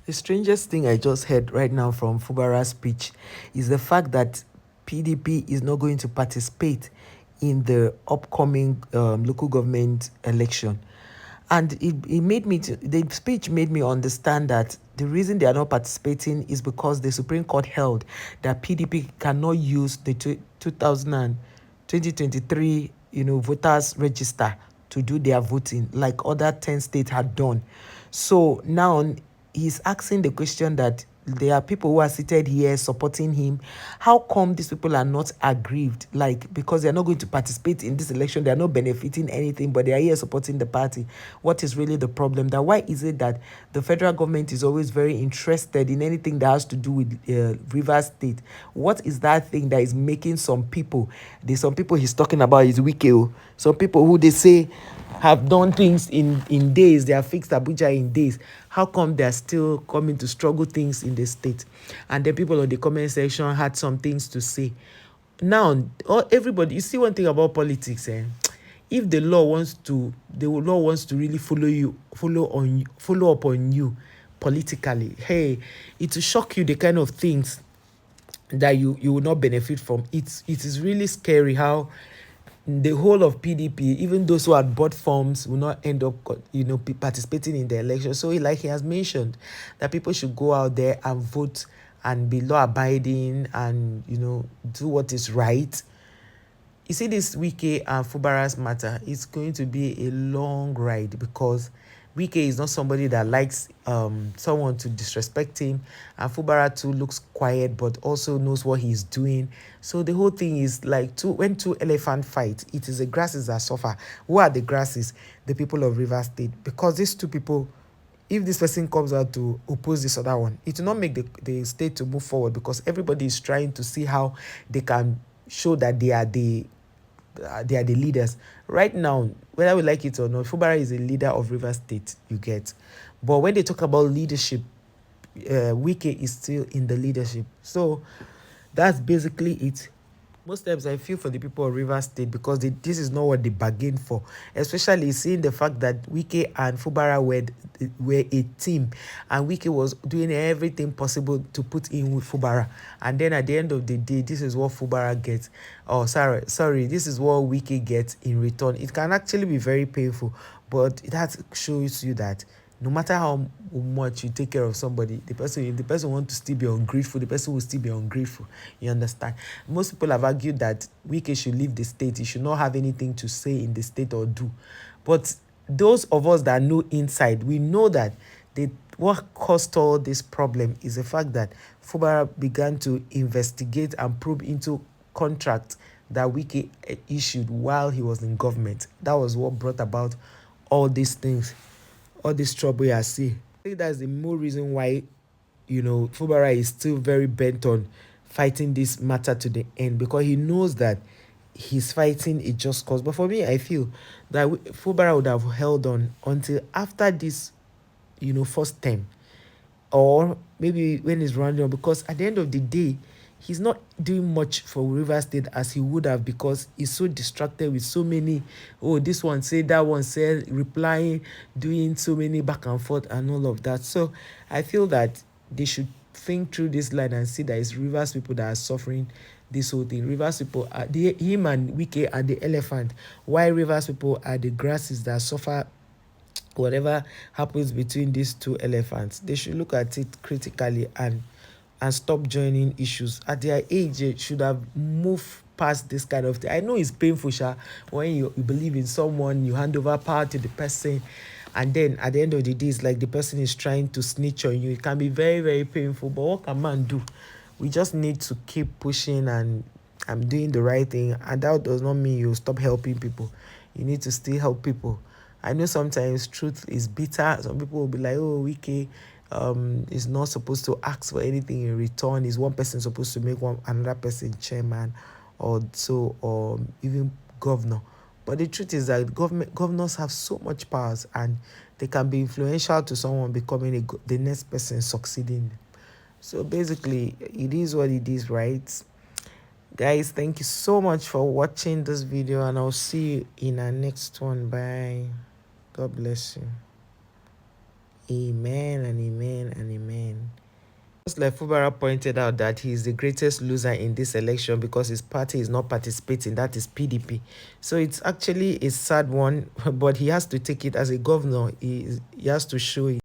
The strangest thing I just heard right now from Fubara's speech is the fact that PDP is not going to participate in the upcoming local government election. And it made me the speech made me understand that the reason they are not participating is because the Supreme Court held that PDP cannot use the 2023 voters register to do their voting like other 10 states had done. So now he's asking the question that there are people who are seated here supporting him. How come these people are not aggrieved? Like, because they're not going to participate in this election, they're not benefiting anything, but they are here supporting the party. What is really the problem? That why is it that the federal government is always very interested in anything that has to do with Rivers State? What is that thing that is making some people? There's some people he's talking about is Wike. Some people who they say have done things in days, they have fixed Abuja in days. How come they're still coming to struggle things in the state? And then people on the comment section had some things to say. Now, everybody, you see one thing about politics, if the law wants to really follow up on you politically, hey, it will shock you the kind of things that you will not benefit from. It is really scary how the whole of PDP, even those who had bought forms, will not end up, participating in the election. So, like he has mentioned, that people should go out there and vote and be law abiding and do what is right. You see, this Wike and Fubara's matter, it's going to be a long ride because Wike is not somebody that likes someone to disrespect him, and Fubara too looks quiet but also knows what he's doing. So the whole thing is like when two elephants fight, it is the grasses that suffer. Who are the grasses? The people of Rivers State. Because these two people, if this person comes out to oppose this other one, it will not make the state to move forward because everybody is trying to see how they can show that they are the leaders. Right now, whether we like it or not, Fubara is a leader of Rivers State, you get. But when they talk about leadership, Wike is still in the leadership. So that's basically it. Most times I feel for the people of Rivers State because this is not what they bargained for, especially seeing the fact that Wike and Fubara were a team, and Wike was doing everything possible to put in with Fubara, and then at the end of the day, this is what Fubara gets. Oh, sorry, this is what Wike gets in return. It can actually be very painful, but that shows you that no matter how much you take care of somebody, the person wants to still be ungrateful, the person will still be ungrateful. You understand? Most people have argued that Wike should leave the state. He should not have anything to say in the state or do. But those of us that know inside, we know that what caused all this problem is the fact that Fubara began to investigate and probe into contracts that Wike issued while he was in government. That was what brought about all these things, all this trouble I see. I think that's the more reason why, Fubara is still very bent on fighting this matter to the end, because he knows that he's fighting a just cause. But for me, I feel that Fubara would have held on until after this, first term, or maybe when he's running on, because at the end of the day, he's not doing much for River State as he would have, because he's so distracted with so many, this one said, that one said, replying, doing so many back and forth and all of that. So I feel that they should think through this line and see that it's Rivers people that are suffering this whole thing. Rivers people are him and Wike are the elephant, while Rivers people are the grasses that suffer whatever happens between these two elephants. They should look at it critically and stop joining issues. At their age, they should have moved past this kind of thing. I know it's painful, Sha, when you believe in someone, you hand over power to the person, and then at the end of the day, it's like the person is trying to snitch on you. It can be very, very painful, but what can man do? We just need to keep pushing and I'm doing the right thing, and that does not mean you stop helping people. You need to still help people. I know sometimes truth is bitter. Some people will be like, oh, Wike is not supposed to ask for anything in return. Is one person supposed to make another person chairman or so, or even governor? But the truth is that governors have so much powers, and they can be influential to someone becoming the next person succeeding. So basically, it is what it is, right? Guys, thank you so much for watching this video, and I'll see you in our next one. Bye. God bless you. Amen and amen and amen. Just like Fubara pointed out that he is the greatest loser in this election because his party is not participating, that is PDP. So it's actually a sad one, but he has to take it as a governor. He has to show it.